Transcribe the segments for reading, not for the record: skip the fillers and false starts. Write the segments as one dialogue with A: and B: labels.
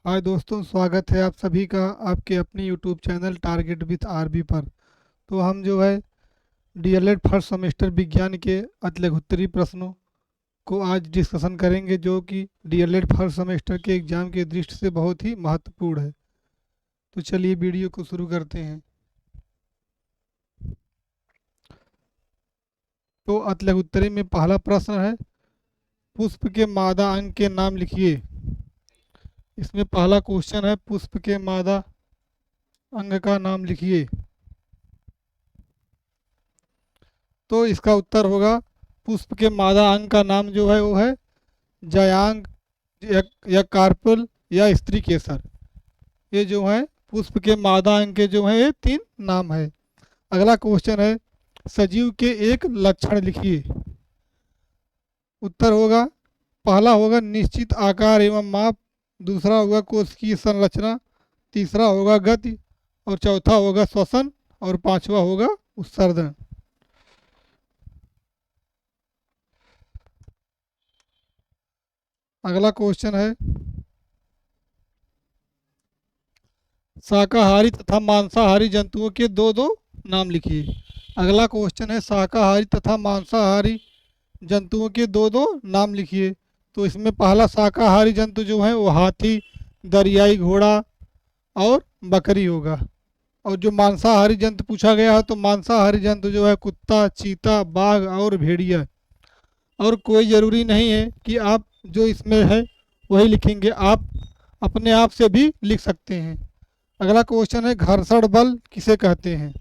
A: हाय दोस्तों, स्वागत है आप सभी का आपके अपने YouTube channel target with RB पर। तो हम जो है डीएलएड फर्स्ट सेमेस्टर विज्ञान के अतिलघुत्तरी प्रश्नों को आज डिस्कशन करेंगे, जो कि डीएलएड फर्स्ट सेमेस्टर के एग्ज़ाम के दृष्टि से बहुत ही महत्वपूर्ण है। तो चलिए वीडियो को शुरू करते हैं। तो अतिलघुत्तरी में पहला प्रश्न है, पुष्प के मादा अंग के नाम लिखिए। इसमें पहला क्वेश्चन है, पुष्प के मादा अंग का नाम लिखिए। तो इसका उत्तर होगा, पुष्प के मादा अंग का नाम जो है वो है जयांग या कार्पल या स्त्री केसर। ये जो है पुष्प के मादा अंग के जो है ये तीन नाम है। अगला क्वेश्चन है, सजीव के एक लक्षण लिखिए। उत्तर होगा, पहला होगा निश्चित आकार एवं माप, दूसरा होगा कोशिकीय संरचना, तीसरा होगा गति और चौथा होगा श्वसन और पांचवा होगा उत्सर्जन। अगला क्वेश्चन है, शाकाहारी तथा मांसाहारी जंतुओं के दो दो नाम लिखिए। अगला क्वेश्चन है, शाकाहारी तथा मांसाहारी जंतुओं के दो दो नाम लिखिए। तो इसमें पहला शाकाहारी जंतु जो है वो हाथी, दरियाई घोड़ा और बकरी होगा। और जो मांसाहारी जंतु पूछा गया है, तो मांसाहारी जंतु जो है कुत्ता, चीता, बाघ और भेड़िया। और कोई ज़रूरी नहीं है कि आप जो इसमें है वही लिखेंगे, आप अपने आप से भी लिख सकते हैं। अगला क्वेश्चन है, घर्षण बल किसे कहते हैं।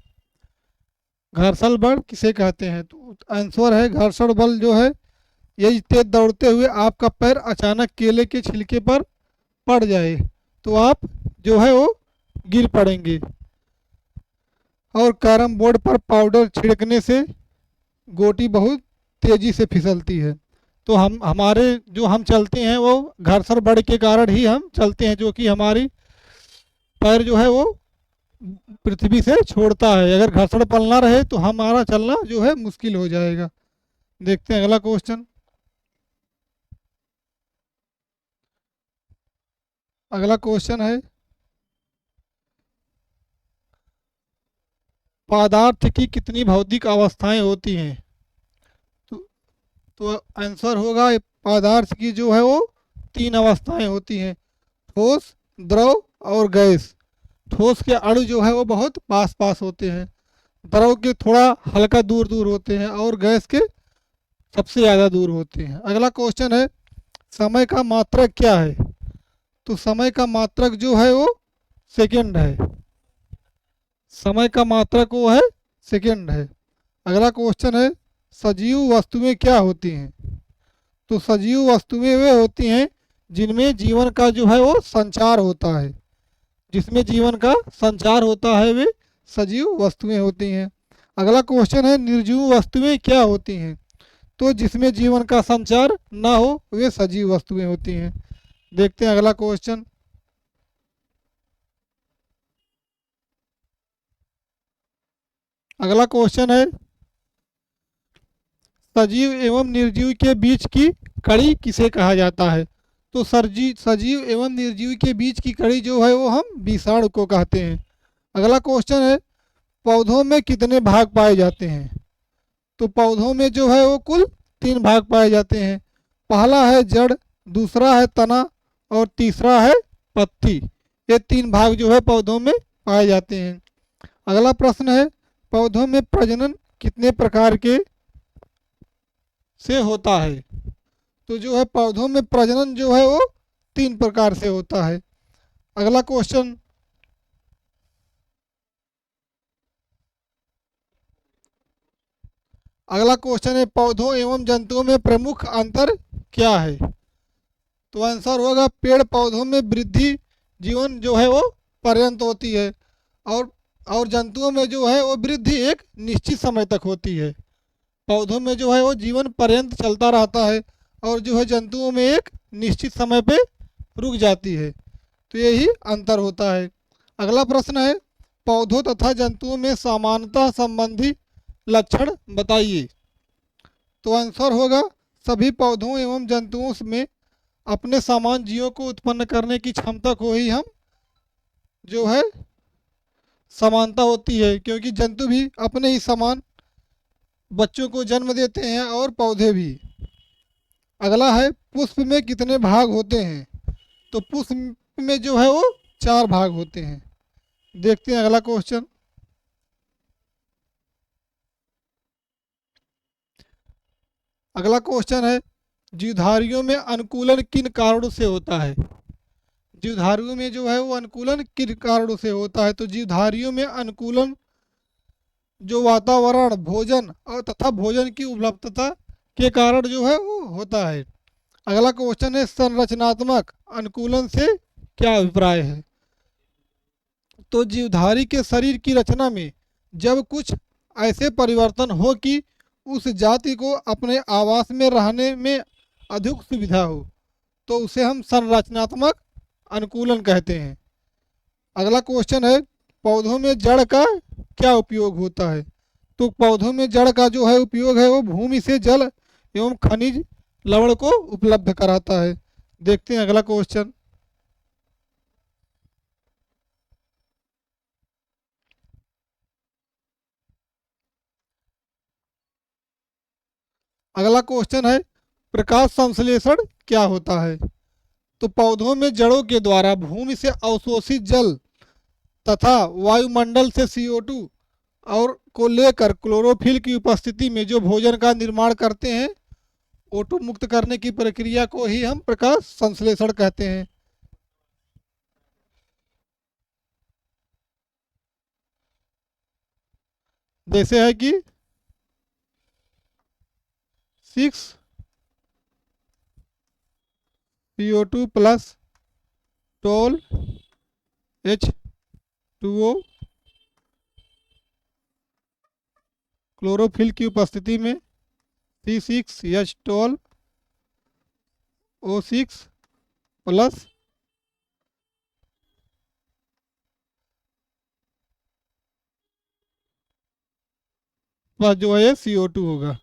A: घर्षण बल किसे कहते हैं, तो आंसर है, घर्षण बल जो है यदि तेज दौड़ते हुए आपका पैर अचानक केले के छिलके पर पड़ जाए तो आप जो है वो गिर पड़ेंगे। और कैरम बोर्ड पर पाउडर छिड़कने से गोटी बहुत तेजी से फिसलती है। तो हमारे जो हम चलते हैं वो घर्षण बल के कारण ही हम चलते हैं, जो कि हमारी पैर जो है वो पृथ्वी से छोड़ता है। अगर घर्षण बल ना रहे तो हमारा चलना जो है मुश्किल हो जाएगा। देखते हैं अगला क्वेश्चन। अगला क्वेश्चन है, पदार्थ की कितनी भौतिक अवस्थाएं होती हैं। तो, तो आंसर होगा, पदार्थ की जो है वो तीन अवस्थाएं होती हैं, ठोस, द्रव और गैस। ठोस के अणु जो है वो बहुत पास पास होते हैं, द्रव के थोड़ा हल्का दूर दूर होते हैं और गैस के सबसे ज़्यादा दूर होते हैं। अगला क्वेश्चन है, समय का मात्रक क्या है। तो समय का मात्रक जो है वो सेकंड है। समय का मात्रक वो है सेकंड है। अगला क्वेश्चन है, सजीव वस्तुएं क्या होती हैं। तो सजीव वस्तुएं वे होती हैं जिनमें जीवन का जो है वो संचार होता है। जिसमें जीवन का संचार होता है वे सजीव वस्तुएं होती हैं। अगला क्वेश्चन है, निर्जीव वस्तुएं क्या होती हैं। तो जिसमें जीवन का संचार ना हो वे सजीव वस्तुएं होती हैं। देखते हैं अगला क्वेश्चन। अगला क्वेश्चन है, सजीव एवं निर्जीव के बीच की कड़ी किसे कहा जाता है। तो सजीव एवं निर्जीव के बीच की कड़ी जो है वो हम विषाणु को कहते हैं। अगला क्वेश्चन है, पौधों में कितने भाग पाए जाते हैं। तो पौधों में जो है वो कुल तीन भाग पाए जाते हैं। पहला है जड़, दूसरा है तना और तीसरा है पत्ती। ये तीन भाग जो है पौधों में पाए जाते हैं। अगला प्रश्न है, पौधों में प्रजनन कितने प्रकार के से होता है। तो जो है पौधों में प्रजनन जो है वो तीन प्रकार से होता है। अगला क्वेश्चन। अगला क्वेश्चन है, पौधों एवं जंतुओं में प्रमुख अंतर क्या है। तो आंसर होगा, पेड़ पौधों में वृद्धि जीवन जो है वो पर्यंत होती है और जंतुओं में जो है वो वृद्धि एक निश्चित समय तक होती है। पौधों में जो है वो जीवन पर्यंत चलता रहता है और जो है जंतुओं में एक निश्चित समय पे रुक जाती है। तो यही अंतर होता है। अगला प्रश्न है, पौधों तथा जंतुओं में समानता संबंधी लक्षण बताइए। तो आंसर होगा, सभी पौधों एवं जंतुओं में अपने समान जीवों को उत्पन्न करने की क्षमता को ही हम जो है समानता होती है, क्योंकि जंतु भी अपने ही समान बच्चों को जन्म देते हैं और पौधे भी। अगला है पुष्प में कितने भाग होते हैं। तो पुष्प में जो है वो 4 भाग होते हैं। देखते हैं अगला क्वेश्चन। अगला क्वेश्चन है जीवधारियों में अनुकूलन किन कारणों से होता है। जीवधारियों में जो है वो अनुकूलन किन कारणों से होता है। तो जीवधारियों में अनुकूलन जो वातावरण, भोजन और तथा भोजन की उपलब्धता के कारण जो है वो होता है। अगला क्वेश्चन है संरचनात्मक अनुकूलन से क्या अभिप्राय है। तो जीवधारी के शरीर की रचना में जब कुछ ऐसे परिवर्तन हो कि उस जाति को अपने आवास में रहने में अधिक सुविधा हो, तो उसे हम संरचनात्मक अनुकूलन कहते हैं। अगला क्वेश्चन है पौधों में जड़ का क्या उपयोग होता है। तो पौधों में जड़ का जो है उपयोग है वो भूमि से जल एवं खनिज लवण को उपलब्ध कराता है। देखते हैं अगला क्वेश्चन। अगला क्वेश्चन है प्रकाश संश्लेषण क्या होता है। तो पौधों में जड़ों के द्वारा भूमि से अवशोषित जल तथा वायुमंडल से CO2 और को लेकर क्लोरोफिल की उपस्थिति में जो भोजन का निर्माण करते हैं, O2 मुक्त करने की प्रक्रिया को ही हम प्रकाश संश्लेषण कहते हैं। जैसे है कि 6 CO2 प्लस 12 H2O क्लोरोफिल की उपस्थिति में C6H12O6 प्लस जो है CO2 होगा।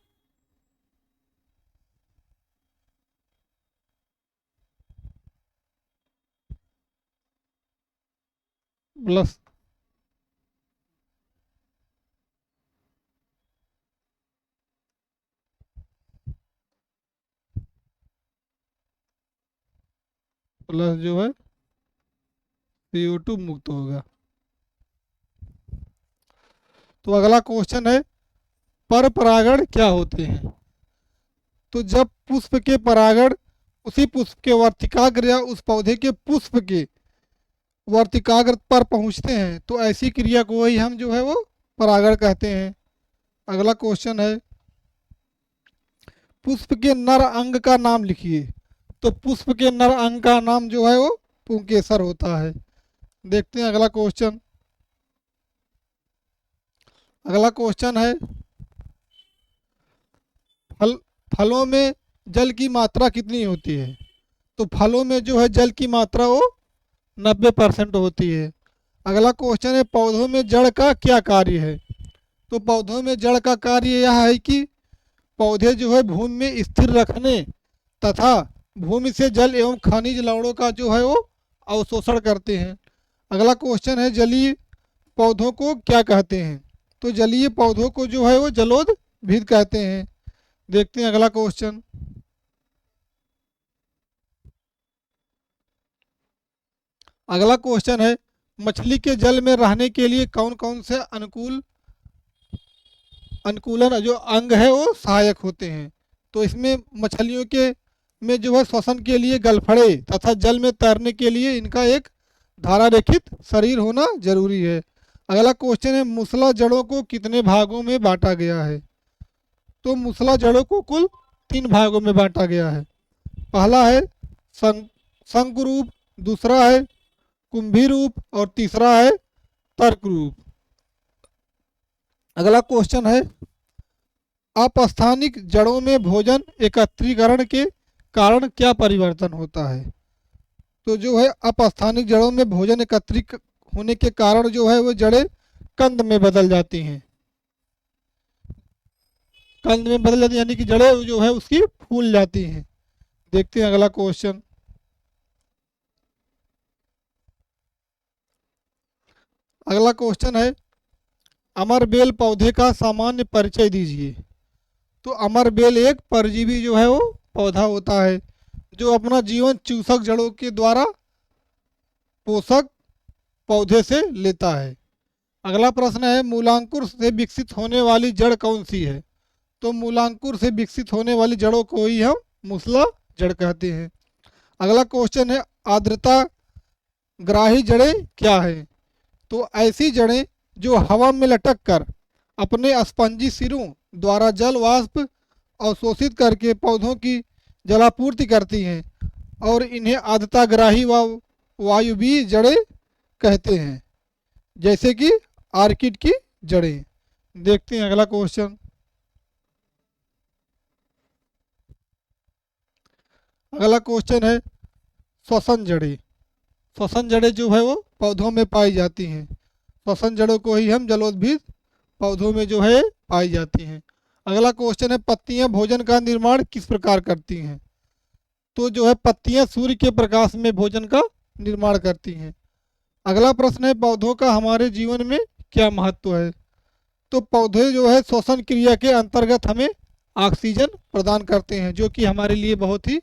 A: प्लस प्लस जो है CO2 मुक्त होगा। तो अगला क्वेश्चन है पर परागण क्या होते हैं। तो जब पुष्प के परागण उसी पुष्प के वर्तिकाग्र या उस पौधे के पुष्प के वर्तिकाग्र पर पहुंचते हैं, तो ऐसी क्रिया को ही हम जो है वो परागण कहते हैं। अगला क्वेश्चन है पुष्प के नर अंग का नाम लिखिए। तो पुष्प के नर अंग का नाम जो है वो पुंकेसर होता है। देखते हैं अगला क्वेश्चन। अगला क्वेश्चन है फलों में जल की मात्रा कितनी होती है। तो फलों में जो है जल की मात्रा वो 90% होती है। अगला क्वेश्चन है पौधों में जड़ का क्या कार्य है। तो पौधों में जड़ का कार्य यह है कि पौधे जो है भूमि में स्थिर रखने तथा भूमि से जल एवं खनिज लवणों का जो है वो अवशोषण करते हैं। अगला क्वेश्चन है जलीय पौधों को क्या कहते हैं। तो जलीय पौधों को जो है वो जलोदभिद कहते हैं। देखते हैं अगला क्वेश्चन। अगला क्वेश्चन है मछली के जल में रहने के लिए कौन कौन से अनुकूलन जो अंग है वो सहायक होते हैं। तो इसमें मछलियों के में जो है श्वसन के लिए गलफड़े तथा जल में तैरने के लिए इनका एक धारा रेखित शरीर होना जरूरी है। अगला क्वेश्चन है मूसला जड़ों को कितने भागों में बांटा गया है। तो मूसला जड़ों को कुल 3 भागों में बांटा गया है। पहला है शंकु रूप, दूसरा है कुंभी रूप और तीसरा है तर्क रूप। अगला क्वेश्चन है अपस्थानिक जड़ों में भोजन एकत्रीकरण के कारण क्या परिवर्तन होता है। तो जो है अपस्थानिक जड़ों में भोजन एकत्रित होने के कारण जो है वो जड़ें कंद में बदल जाती हैं। कंद में बदल जाती है यानी कि जड़ें जो है उसकी फूल जाती हैं। देखते हैं अगला क्वेश्चन। अगला क्वेश्चन है अमरबेल पौधे का सामान्य परिचय दीजिए। तो अमरबेल एक परजीवी जो है वो पौधा होता है जो अपना जीवन चूसक जड़ों के द्वारा पोषक पौधे से लेता है। अगला प्रश्न है मूलांकुर से विकसित होने वाली जड़ कौन सी है। तो मूलांकुर से विकसित होने वाली जड़ों को ही हम मूसला जड़ कहते हैं। अगला क्वेश्चन है आर्द्रता ग्राही जड़ें क्या है। तो ऐसी जड़ें जो हवा में लटक कर अपने स्पंजी सिरों द्वारा जल वाष्प अवशोषित करके पौधों की जलापूर्ति करती हैं और इन्हें आर्द्रताग्राही व वायुवीय जड़ें कहते हैं, जैसे कि आर्किड की जड़ें। देखते हैं अगला क्वेश्चन। अगला क्वेश्चन है श्वसन जड़ें। श्वसन जड़ें जो है वो पौधों में पाई जाती हैं। श्वसन जड़ों को ही हम जलोद्भिद पौधों में जो है पाई जाती हैं। अगला क्वेश्चन है पत्तियां भोजन का निर्माण किस प्रकार करती हैं। तो जो है पत्तियां सूर्य के प्रकाश में भोजन का निर्माण करती हैं। अगला प्रश्न है पौधों का हमारे जीवन में क्या महत्व है। तो पौधे जो है श्वसन क्रिया के अंतर्गत हमें ऑक्सीजन प्रदान करते हैं जो कि हमारे लिए बहुत ही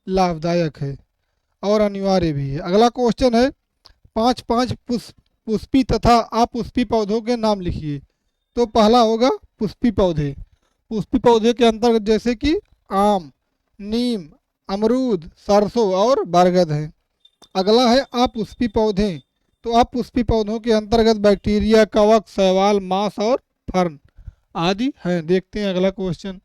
A: लाभदायक है और अनिवार्य भी है। अगला क्वेश्चन है पाँच पाँच पुष्पी तथा अपुष्पी पौधों के नाम लिखिए। तो पहला होगा पुष्पी पौधे। पुष्पी पौधे के अंतर्गत जैसे कि आम, नीम, अमरूद, सरसों और बरगद हैं। अगला है अपुष्पी पौधे। तो अपुष्पी पौधों के अंतर्गत बैक्टीरिया, कवक, शैवाल, मांस और फर्न आदि हैं। देखते हैं अगला क्वेश्चन।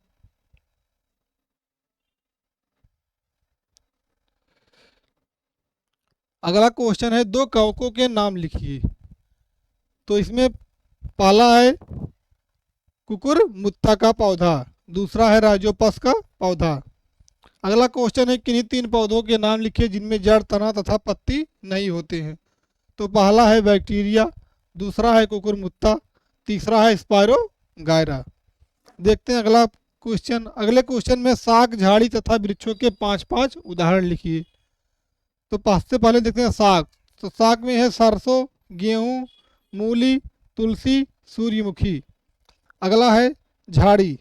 A: अगला क्वेश्चन है दो कवकों के नाम लिखिए। तो इसमें पहला है कुकुरमुत्ता का पौधा, दूसरा है राइजोपस का पौधा। अगला क्वेश्चन है किन्हीं तीन पौधों के नाम लिखिए जिनमें जड़, तना तथा पत्ती नहीं होते हैं। तो पहला है बैक्टीरिया, दूसरा है कुकुरमुत्ता, तीसरा है स्पायरोगायरा। देखते हैं अगला क्वेश्चन। अगले क्वेश्चन में साग, झाड़ी तथा वृक्षों के पाँच पाँच उदाहरण लिखिए। तो सबसे पहले देखते हैं साग। तो साग में है सरसों, गेहूँ, मूली, तुलसी, सूर्यमुखी। अगला है झाड़ी।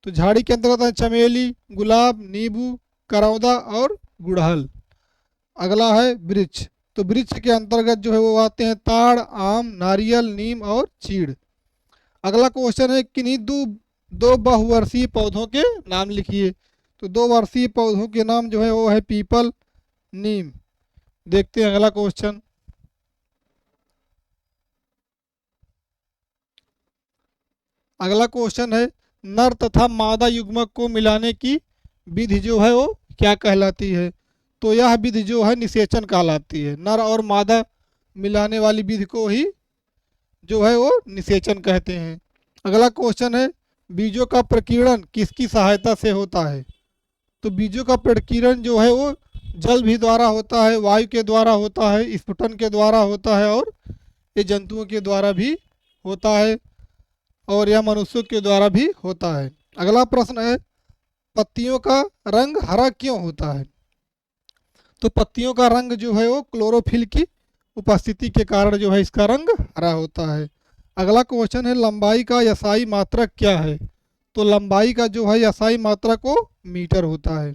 A: तो झाड़ी के अंतर्गत है चमेली, गुलाब, नींबू, करौंदा और गुड़हल। अगला है वृक्ष। तो वृक्ष के अंतर्गत जो है वो आते हैं ताड़, आम, नारियल, नीम और चीड़। अगला क्वेश्चन है किन्हीं दो बहुवर्षीय पौधों के नाम लिखिए। तो दो वर्षीय पौधों के नाम जो है वो है पीपल, नीम। देखते हैं अगला क्वेश्चन। अगला क्वेश्चन है नर तथा मादा युग्मक को मिलाने की विधि जो है वो क्या कहलाती है। तो यह विधि जो है निषेचन कहलाती है। नर और मादा मिलाने वाली विधि को ही जो है वो निषेचन कहते हैं। अगला क्वेश्चन है बीजों का प्रकीर्णन किसकी सहायता से होता है। तो बीजों का प्रकीर्णन जो है वो जल भी द्वारा होता है, वायु के द्वारा होता है, स्फुटन के द्वारा होता है और ये जंतुओं के द्वारा भी होता है और यह मनुष्यों के द्वारा भी होता है। अगला प्रश्न है पत्तियों का रंग हरा क्यों होता है। तो पत्तियों का रंग जो है वो क्लोरोफिल की उपस्थिति के कारण जो है इसका रंग हरा होता है। अगला क्वेश्चन है लंबाई का यसाई मात्रक क्या है। तो लंबाई का जो है यसाई मात्रक वो मीटर होता है।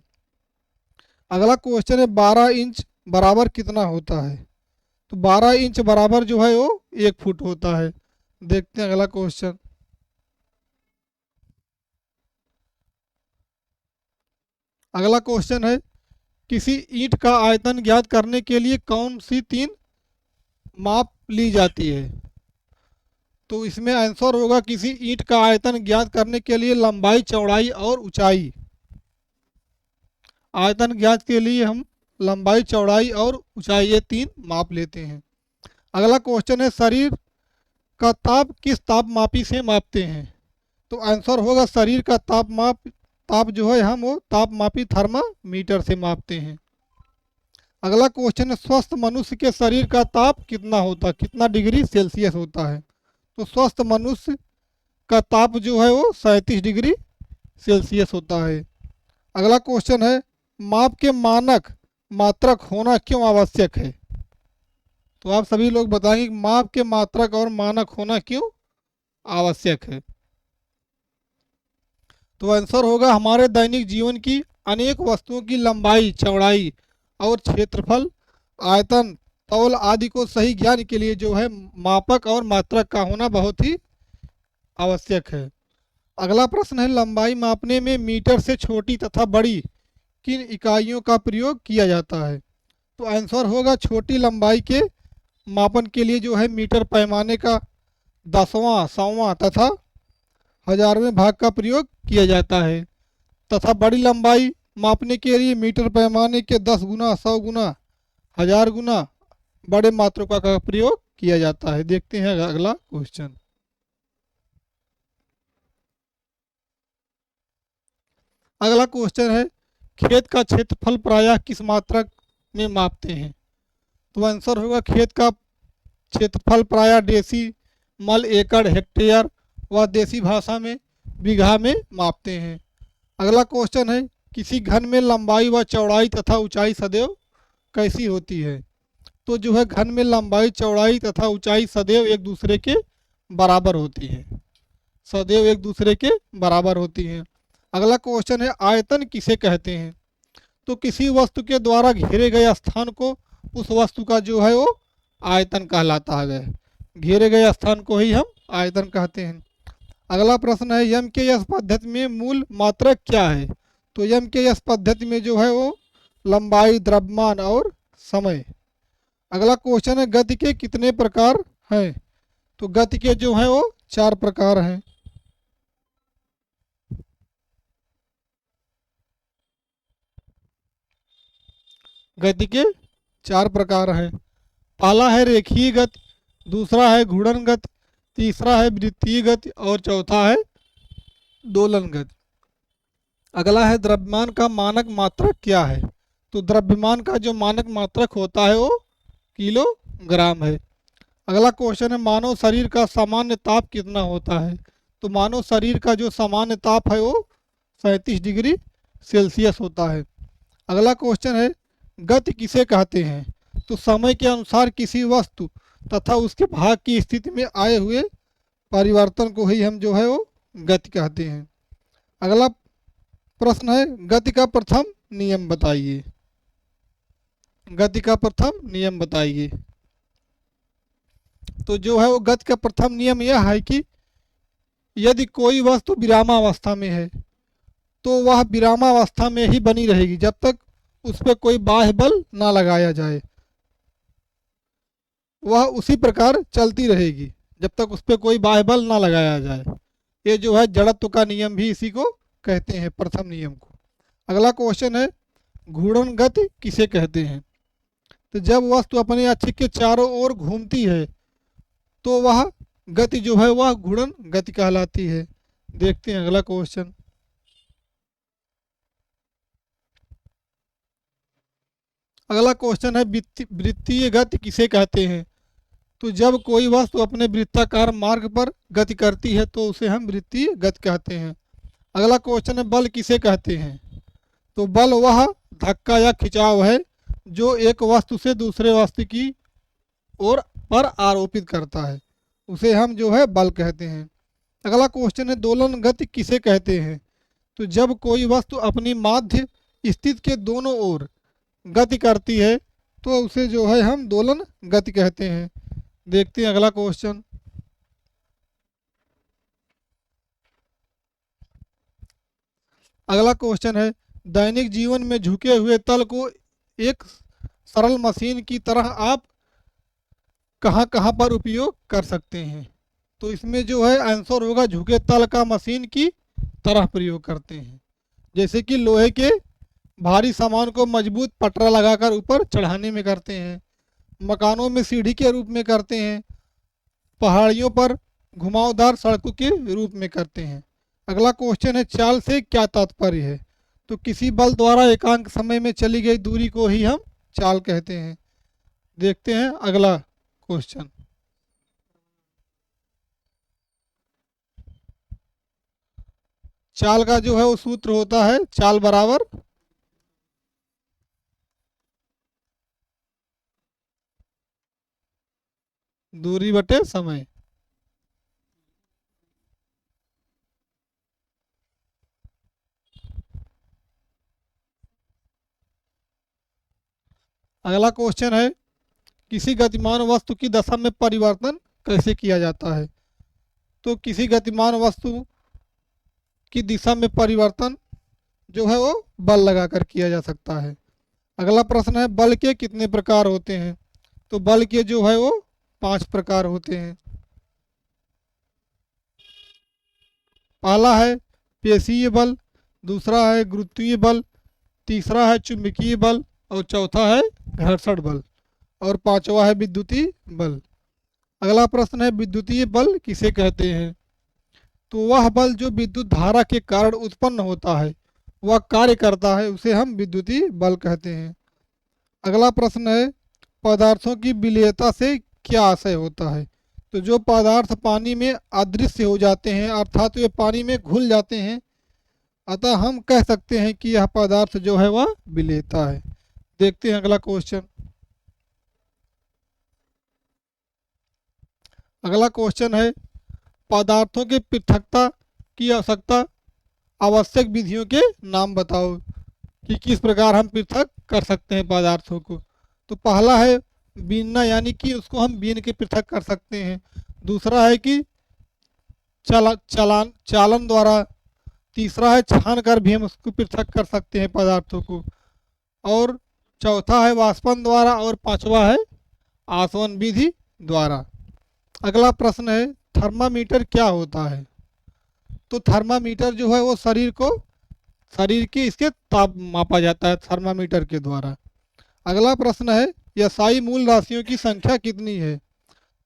A: अगला क्वेश्चन है 12 इंच बराबर कितना होता है। तो 12 इंच बराबर जो है वो 1 फुट होता है। देखते हैं अगला क्वेश्चन। अगला क्वेश्चन है किसी ईंट का आयतन ज्ञात करने के लिए कौन सी 3 माप ली जाती है। तो इसमें आंसर होगा किसी ईंट का आयतन ज्ञात करने के लिए लंबाई, चौड़ाई और ऊंचाई। आयतन ज्ञात के लिए हम लंबाई, चौड़ाई और ऊंचाई ये 3 माप लेते हैं। अगला क्वेश्चन है शरीर का ताप किस तापमापी से मापते हैं। तो आंसर होगा शरीर का ताप जो है हम वो तापमापी थर्मामीटर से मापते हैं। अगला क्वेश्चन है स्वस्थ मनुष्य के शरीर का ताप कितना डिग्री सेल्सियस होता है। तो स्वस्थ मनुष्य का ताप जो है वो 37 डिग्री सेल्सियस होता है। अगला क्वेश्चन है माप के मानक मात्रक होना क्यों आवश्यक है। तो आप सभी लोग बताएंगे कि माप के मात्रक और मानक होना क्यों आवश्यक है। तो आंसर होगा हमारे दैनिक जीवन की अनेक वस्तुओं की लंबाई, चौड़ाई और क्षेत्रफल, आयतन, तौल आदि को सही ज्ञान के लिए जो है मापक और मात्रक का होना बहुत ही आवश्यक है। अगला प्रश्न है, लंबाई मापने में मीटर से छोटी तथा बड़ी किन इकाइयों का प्रयोग किया जाता है। तो आंसर होगा छोटी लंबाई के मापन के लिए जो है मीटर पैमाने का दसवां, सौवां तथा हजारवें भाग का प्रयोग किया जाता है, तथा बड़ी लंबाई मापने के लिए मीटर पैमाने के 10 गुना, 100 गुना, 1000 गुना बड़े मात्रकों का प्रयोग किया जाता है। देखते हैं अगला क्वेश्चन। अगला क्वेश्चन है, खेत का क्षेत्रफल प्रायः किस मात्रक में मापते हैं। तो आंसर होगा खेत का क्षेत्रफल प्रायः डेसी मल, एकड़, हेक्टेयर व देसी भाषा में बीघा में मापते हैं। अगला क्वेश्चन है, किसी घन में लंबाई व चौड़ाई तथा ऊंचाई सदैव कैसी होती है। तो जो है घन में लंबाई, चौड़ाई तथा ऊंचाई सदैव एक दूसरे के बराबर होती है, सदैव एक दूसरे के बराबर होती हैं। अगला क्वेश्चन है, आयतन किसे कहते हैं। तो किसी वस्तु के द्वारा घेरे गए स्थान को उस वस्तु का जो है वो आयतन कहलाता है। घेरे गए स्थान को ही हम आयतन कहते हैं। अगला प्रश्न है, यम के यस पद्धति में मूल मात्रक क्या है। तो यम के यस पद्धति में जो है वो लंबाई, द्रव्यमान और समय। अगला क्वेश्चन है, गति के कितने प्रकार हैं। तो गति के जो है वो 4 प्रकार हैं। गति के 4 प्रकार हैं। पहला है रेखीय गति, दूसरा है घूर्णन गति, तीसरा है वृत्तीय गति और चौथा है दोलन गति। अगला है द्रव्यमान का मानक मात्रक क्या है। तो द्रव्यमान का जो मानक मात्रक होता है वो किलोग्राम है। अगला क्वेश्चन है, मानव शरीर का सामान्य ताप कितना होता है। तो मानव शरीर का जो सामान्य ताप है वो 37 डिग्री सेल्सियस होता है। अगला क्वेश्चन है, गति किसे कहते हैं। तो समय के अनुसार किसी वस्तु तथा उसके भाग की स्थिति में आए हुए परिवर्तन को ही हम जो है वो गति कहते हैं। अगला प्रश्न है, गति का प्रथम नियम बताइए। गति का प्रथम नियम बताइए। तो जो है वो गति का प्रथम नियम यह है कि यदि कोई वस्तु विरामावस्था में है तो वह विरामावस्था में ही बनी रहेगी जब तक उस पर कोई बाह्य बल ना लगाया जाए। वह उसी प्रकार चलती रहेगी जब तक उस पर कोई बाह्य बल ना लगाया जाए। ये जो है जड़त्व का नियम भी इसी को कहते हैं, प्रथम नियम को। अगला क्वेश्चन है, घूर्णन गति किसे कहते हैं। तो जब वस्तु अपने अक्ष के चारों ओर घूमती है तो वह गति जो है वह घूर्णन गति कहलाती है। देखते हैं अगला क्वेश्चन। अगला क्वेश्चन है, वृत्तीय गति किसे कहते हैं। तो जब कोई वस्तु अपने वृत्ताकार मार्ग पर गति करती है तो उसे हम वृत्तीय गति कहते हैं। अगला क्वेश्चन है, बल किसे कहते हैं। तो बल वह धक्का या खिंचाव है जो एक वस्तु से दूसरे वस्तु की ओर पर आरोपित करता है, उसे हम जो है बल कहते हैं। अगला क्वेश्चन है, दोलन गति किसे कहते हैं। तो जब कोई वस्तु अपनी माध्य स्थिति के दोनों ओर गति करती है तो उसे जो है हम दोलन गति कहते हैं। देखते हैं अगला क्वेश्चन। अगला क्वेश्चन है, दैनिक जीवन में झुके हुए तल को एक सरल मशीन की तरह आप कहां कहां पर उपयोग कर सकते हैं। तो इसमें जो है आंसर होगा झुके तल का मशीन की तरह प्रयोग करते हैं। जैसे कि लोहे के भारी सामान को मजबूत पटरा लगाकर ऊपर चढ़ाने में करते हैं, मकानों में सीढ़ी के रूप में करते हैं, पहाड़ियों पर घुमावदार सड़कों के रूप में करते हैं। अगला क्वेश्चन है, चाल से क्या तात्पर्य है। तो किसी बल द्वारा एकांक समय में चली गई दूरी को ही हम चाल कहते हैं। देखते हैं अगला क्वेश्चन। चाल का जो है वो सूत्र होता है चाल बराबर दूरी बटे समय। अगला क्वेश्चन है, किसी गतिमान वस्तु की दशा में परिवर्तन कैसे किया जाता है। तो किसी गतिमान वस्तु की दिशा में परिवर्तन जो है वो बल लगाकर किया जा सकता है। अगला प्रश्न है, बल के कितने प्रकार होते हैं। तो बल के जो है वो 5 प्रकार होते हैं। पहला है पेशीय बल, दूसरा है गुरुत्वीय बल, तीसरा है चुंबकीय बल, और चौथा है घर्षण बल, और पांचवा है विद्युतीय बल। अगला प्रश्न है, विद्युतीय बल किसे कहते हैं। तो वह बल जो विद्युत धारा के कारण उत्पन्न होता है, वह कार्य करता है, उसे हम विद्युतीय बल कहते हैं। अगला प्रश्न है, पदार्थों की विलेयता से क्या आशय होता है। तो जो पदार्थ पानी में अदृश्य हो जाते हैं, अर्थात वे पानी में घुल जाते हैं, अतः हम कह सकते हैं कि यह पदार्थ जो है वह विलेयता है। देखते हैं अगला क्वेश्चन। अगला क्वेश्चन है, पदार्थों के पृथकता की आवश्यकता आवश्यक विधियों के नाम बताओ कि किस प्रकार हम पृथक कर सकते हैं पदार्थों को। तो पहला है बीनना, यानी कि उसको हम बीन के पृथक कर सकते हैं। दूसरा है कि चालन द्वारा। तीसरा है छान कर भी हम उसको पृथक कर सकते हैं पदार्थों को। और चौथा है वाष्पन द्वारा, और पांचवा है आसवन विधि द्वारा। अगला प्रश्न है, थर्मामीटर क्या होता है। तो थर्मामीटर जो है वो शरीर के इसके ताप मापा जाता है थर्मामीटर के द्वारा। अगला प्रश्न है, यसाई मूल राशियों की संख्या कितनी है।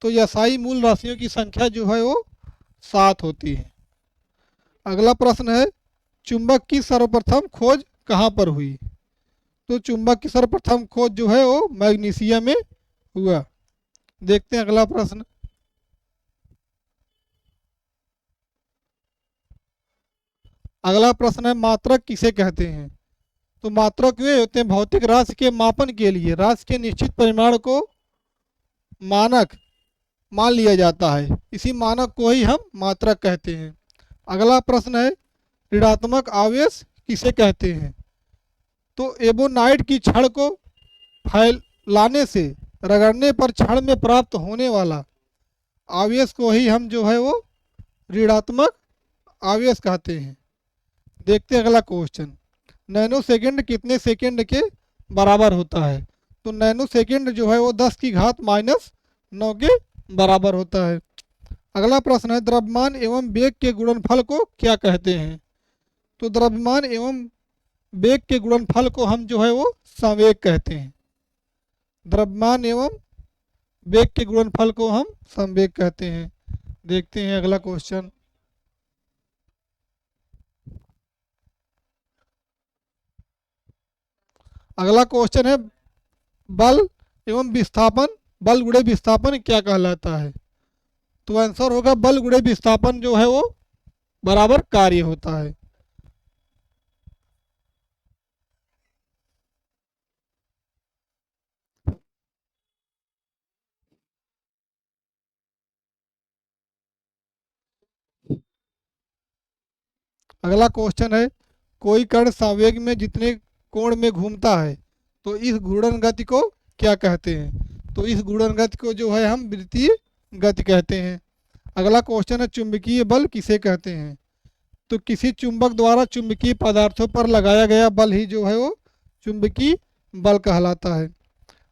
A: तो यसाई मूल राशियों की संख्या जो है वो 7 होती है। अगला प्रश्न है, चुंबक की सर्वप्रथम खोज कहाँ पर हुई। तो चुंबक की सर्वप्रथम खोज जो है वो मैग्नीशिया में हुआ। देखते हैं अगला प्रश्न। अगला प्रश्न है, मात्रक किसे कहते हैं। तो मात्रक वे होते हैं भौतिक राशि के मापन के लिए राशि के निश्चित परिमाण को मानक मान लिया जाता है, इसी मानक को ही हम मात्रक कहते हैं। अगला प्रश्न है, ऋणात्मक आवेश किसे कहते हैं। तो एबोनाइट की छड़ को फैलाने से रगड़ने पर छड़ में प्राप्त होने वाला आवेश को ही हम जो है वो ऋणात्मक आवेश कहते हैं। देखते हैं अगला क्वेश्चन, नैनो सेकेंड कितने सेकेंड के बराबर होता है। तो नैनो सेकेंड जो है वो 10 की घात -9 के बराबर होता है। अगला प्रश्न है, द्रव्यमान एवं वेग के गुणनफल को क्या कहते हैं। तो द्रव्यमान एवं वेग के गुणनफल को हम जो है वो संवेग कहते हैं। द्रव्यमान एवं वेग के गुणनफल को हम संवेग कहते हैं। देखते हैं अगला क्वेश्चन। अगला क्वेश्चन है, बल एवं विस्थापन, बल गुणे विस्थापन क्या कहलाता है। तो आंसर होगा बल गुणे विस्थापन जो है वो बराबर कार्य होता है। अगला क्वेश्चन है, कोई कण संवेग में जितने कोण में घूमता है, तो इस घूर्णन गति को क्या कहते हैं। तो इस घूर्णन गति को जो है हम वृत्तीय गति कहते हैं। अगला क्वेश्चन है, चुंबकीय बल किसे कहते हैं। तो किसी चुंबक द्वारा चुंबकीय पदार्थों पर लगाया गया बल ही जो है वो चुंबकीय बल कहलाता है।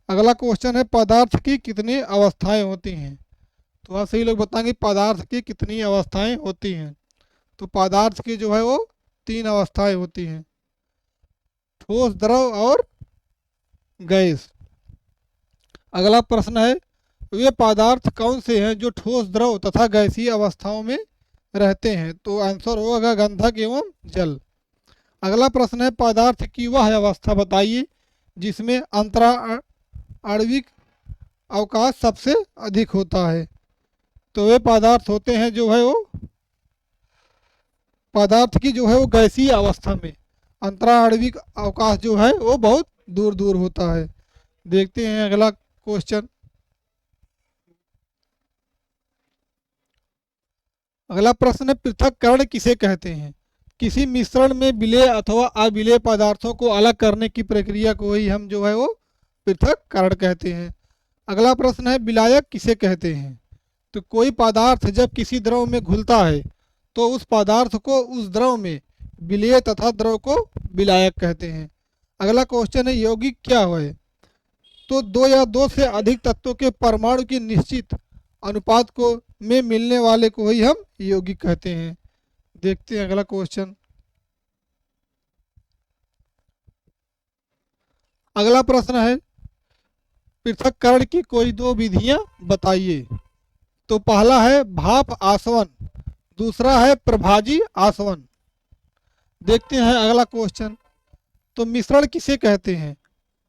A: अगला क्वेश्चन है, पदार्थ की कितनी अवस्थाएं होती हैं। तो आप सही लोग बताएंगे पदार्थ की कितनी अवस्थाएं होती हैं। तो पदार्थ की जो है वो 3 अवस्थाएं होती हैं, ठोस, द्रव और गैस। अगला प्रश्न है, वे पदार्थ कौन से हैं जो ठोस, द्रव तथा गैसीय अवस्थाओं में रहते हैं। तो आंसर होगा गंधक एवं जल। अगला प्रश्न है, पदार्थ की वह अवस्था बताइए जिसमें अंतरा आणविक अवकाश सबसे अधिक होता है। तो वे पदार्थ होते हैं जो है वो पदार्थ की जो है वो गैसीय अवस्था में अंतराणविक अवकाश जो है वो बहुत दूर दूर होता है। देखते हैं अगला क्वेश्चन। अगला प्रश्न है पृथक्करण किसे कहते हैं। किसी मिश्रण में विलेय अथवा अविलेय पदार्थों को अलग करने की प्रक्रिया को ही हम जो है वो पृथक्करण कहते हैं। अगला प्रश्न है विलायक किसे कहते हैं। तो कोई पदार्थ जब किसी द्रव में घुलता है तो उस पदार्थ को उस द्रव में विलेय तथा द्रव को विलायक कहते हैं। अगला क्वेश्चन है यौगिक क्या है। तो दो या दो से अधिक तत्वों के परमाणु की निश्चित अनुपात को में मिलने वाले को ही हम यौगिक कहते हैं। देखते हैं अगला क्वेश्चन। अगला प्रश्न है पृथक्करण की कोई दो विधियां बताइए। तो पहला है भाप आसवन, दूसरा है प्रभाजी आसवन। देखते हैं अगला क्वेश्चन। तो मिश्रण किसे कहते हैं।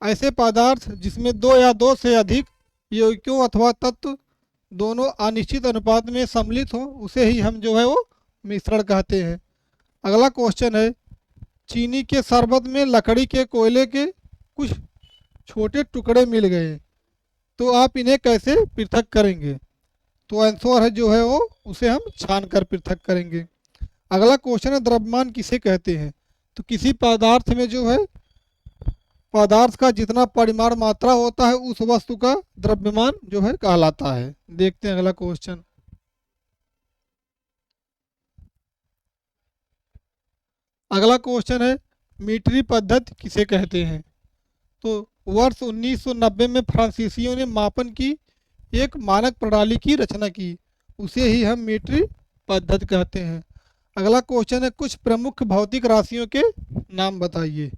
A: ऐसे पदार्थ जिसमें दो या दो से अधिक यौगिकों अथवा तत्व दोनों अनिश्चित अनुपात में सम्मिलित हों उसे ही हम जो है वो मिश्रण कहते हैं। अगला क्वेश्चन है चीनी के शरबत में लकड़ी के कोयले के कुछ छोटे टुकड़े मिल गए तो आप इन्हें कैसे पृथक करेंगे। तो आंसर है जो है वो उसे हम छान कर पृथक करेंगे। अगला क्वेश्चन है द्रव्यमान किसे कहते हैं। तो किसी पदार्थ में जो है पदार्थ का जितना परिमाण मात्रा होता है उस वस्तु का द्रव्यमान जो है कहलाता है। देखते हैं अगला क्वेश्चन। अगला क्वेश्चन है मीट्री पद्धति किसे कहते हैं। तो वर्ष 1990 में फ्रांसीसियों ने मापन की एक मानक प्रणाली की रचना की उसे ही हम मीट्री पद्धति कहते हैं। अगला क्वेश्चन है कुछ प्रमुख भौतिक राशियों के नाम बताइए।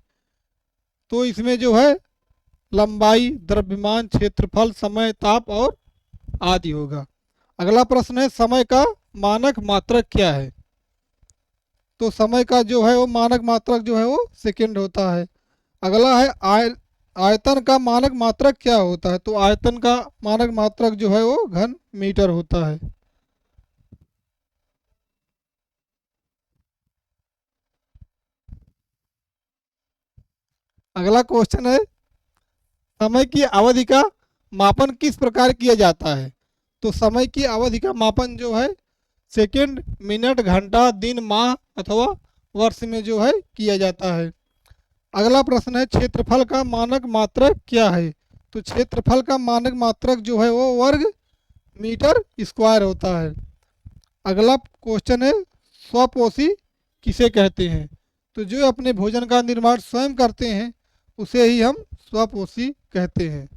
A: तो इसमें जो है लंबाई, द्रव्यमान, क्षेत्रफल, समय, ताप और आदि होगा। अगला प्रश्न है समय का मानक मात्रक क्या है। तो समय का जो है वो मानक मात्रक जो है वो सेकंड होता है। अगला है आयतन का मानक मात्रक क्या होता है। तो आयतन का मानक मात्रक जो है वो घन मीटर होता है। अगला क्वेश्चन है समय की अवधि का मापन किस प्रकार किया जाता है। तो समय की अवधि का मापन जो है सेकंड, मिनट, घंटा, दिन, माह अथवा वर्ष में जो है किया जाता है। अगला प्रश्न है क्षेत्रफल का मानक मात्रक क्या है। तो क्षेत्रफल का मानक मात्रक जो है वो वर्ग मीटर स्क्वायर होता है। अगला क्वेश्चन है स्वपोषी किसे कहते हैं। तो जो अपने भोजन का निर्माण स्वयं करते हैं उसे ही हम स्वपोषी कहते हैं।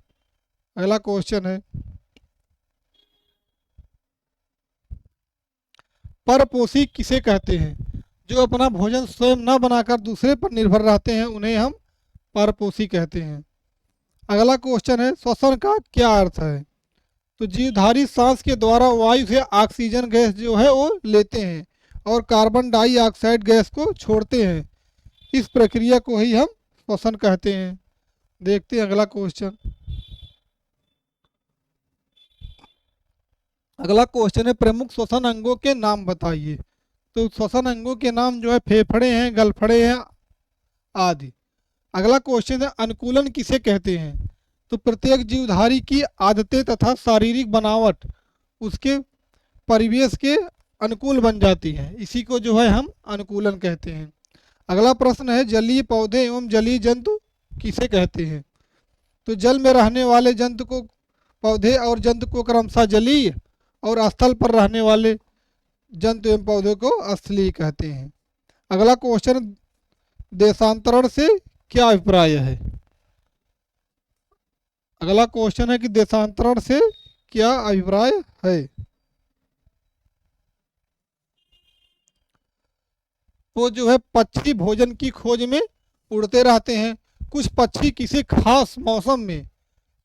A: अगला क्वेश्चन है परपोषी किसे कहते हैं। जो अपना भोजन स्वयं न बनाकर दूसरे पर निर्भर रहते हैं उन्हें हम परपोषी कहते हैं। अगला क्वेश्चन है श्वसन का क्या अर्थ है। तो जीवधारी सांस के द्वारा वायु से ऑक्सीजन गैस जो है वो लेते हैं और कार्बन डाइऑक्साइड गैस को छोड़ते हैं। इस प्रक्रिया को ही हम श्वसन कहते हैं। देखते हैं अगला क्वेश्चन। अगला क्वेश्चन है प्रमुख श्वसन अंगों के नाम बताइए। तो श्वसन अंगों के नाम जो है फेफड़े हैं, गलफड़े हैं आदि। अगला क्वेश्चन है अनुकूलन किसे कहते हैं। तो प्रत्येक जीवधारी की आदतें तथा शारीरिक बनावट उसके परिवेश के अनुकूल बन जाती है, इसी को जो है हम अनुकूलन कहते हैं। अगला प्रश्न है जलीय पौधे एवं जलीय जंतु किसे कहते हैं। तो जल में रहने वाले जंतु को पौधे और जंतु को क्रमशः जलीय और स्थल पर रहने वाले जंतु एवं पौधे को स्थलीय कहते हैं। अगला क्वेश्चन देशांतरण से क्या अभिप्राय है। अगला क्वेश्चन है कि देशांतरण से क्या अभिप्राय है। तो जो है पक्षी भोजन की खोज में उड़ते रहते हैं। कुछ पक्षी किसी खास मौसम में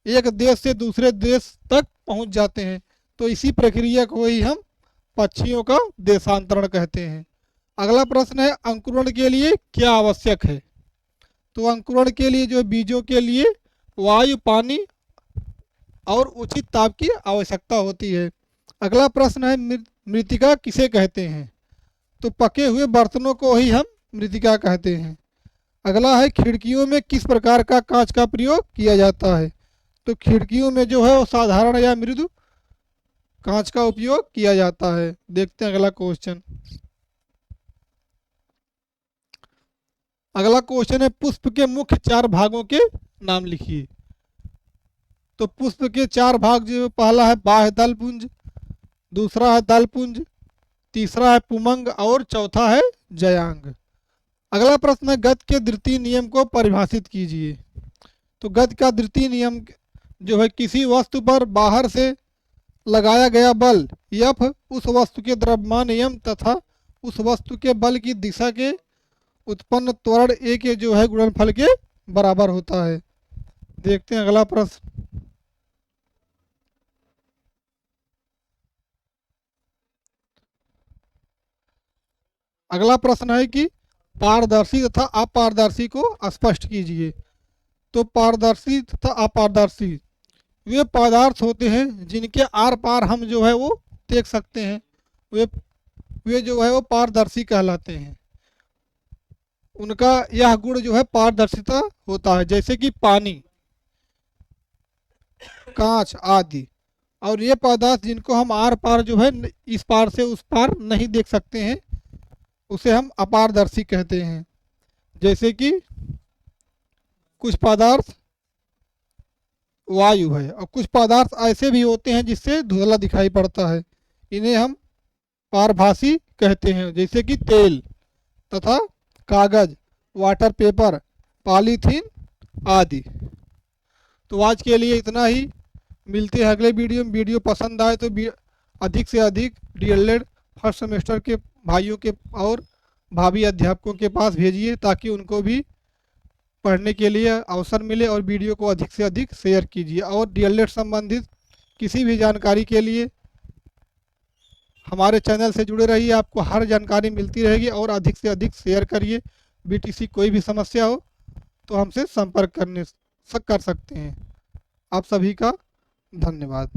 A: एक देश से दूसरे देश तक पहुंच जाते हैं, तो इसी प्रक्रिया को ही हम पक्षियों का देशांतरण कहते हैं। अगला प्रश्न है अंकुरण के लिए क्या आवश्यक है। तो अंकुरण के लिए जो बीजों के लिए वायु, पानी और उचित ताप की आवश्यकता होती है। अगला प्रश्न है मृतिका किसे कहते हैं। तो पके हुए बर्तनों को ही हम मृतिका कहते हैं। अगला है खिड़कियों में किस प्रकार का कांच का प्रयोग किया जाता है। तो खिड़कियों में जो है वो साधारण या मृदु कांच का उपयोग किया जाता है। देखते हैं अगला क्वेश्चन। अगला क्वेश्चन है पुष्प के मुख्य 4 भागों के नाम लिखिए। तो पुष्प के 4 भाग जो पहला है बाह्य दल पुंज, दूसरा है दल पुंज, तीसरा है पुमंग और चौथा है जयांग। अगला प्रश्न है गति के द्वितीय नियम को परिभाषित कीजिए। तो गति का द्वितीय नियम जो है किसी वस्तु पर बाहर से लगाया गया बल F उस वस्तु के द्रव्यमान m तथा उस वस्तु के बल की दिशा के उत्पन्न त्वरण A के जो है गुणनफल के बराबर होता है। देखते हैं अगला प्रश्न। अगला प्रश्न है कि पारदर्शी तथा अपारदर्शी को स्पष्ट कीजिए। तो पारदर्शी तथा अपारदर्शी वे पदार्थ होते हैं जिनके आर पार हम जो है वो देख सकते हैं, वे जो है वो पारदर्शी कहलाते हैं। उनका यह गुण जो है पारदर्शिता होता है, जैसे कि पानी, कांच आदि। और ये पदार्थ जिनको हम आर पार जो है इस पार से उस पार नहीं देख सकते हैं, उसे हम अपारदर्शी कहते हैं। जैसे कि कुछ पदार्थ वायु है और कुछ पदार्थ ऐसे भी होते हैं जिससे धुंधला दिखाई पड़ता है, इन्हें हम पारभासी कहते हैं। जैसे कि तेल तथा कागज, वाटर पेपर, पॉलीथीन आदि। तो आज के लिए इतना ही, मिलते हैं अगले वीडियो में। वीडियो पसंद आए तो अधिक से अधिक डीएलएड फर्स्ट सेमेस्टर के भाइयों के और भावी अध्यापकों के पास भेजिए ताकि उनको भी पढ़ने के लिए अवसर मिले, और वीडियो को अधिक से अधिक शेयर कीजिए। और डीएलएड संबंधित किसी भी जानकारी के लिए हमारे चैनल से जुड़े रहिए, आपको हर जानकारी मिलती रहेगी। और अधिक से अधिक शेयर करिए। बीटीसी कोई भी समस्या हो तो हमसे संपर्क कर सकते हैं। आप सभी का धन्यवाद।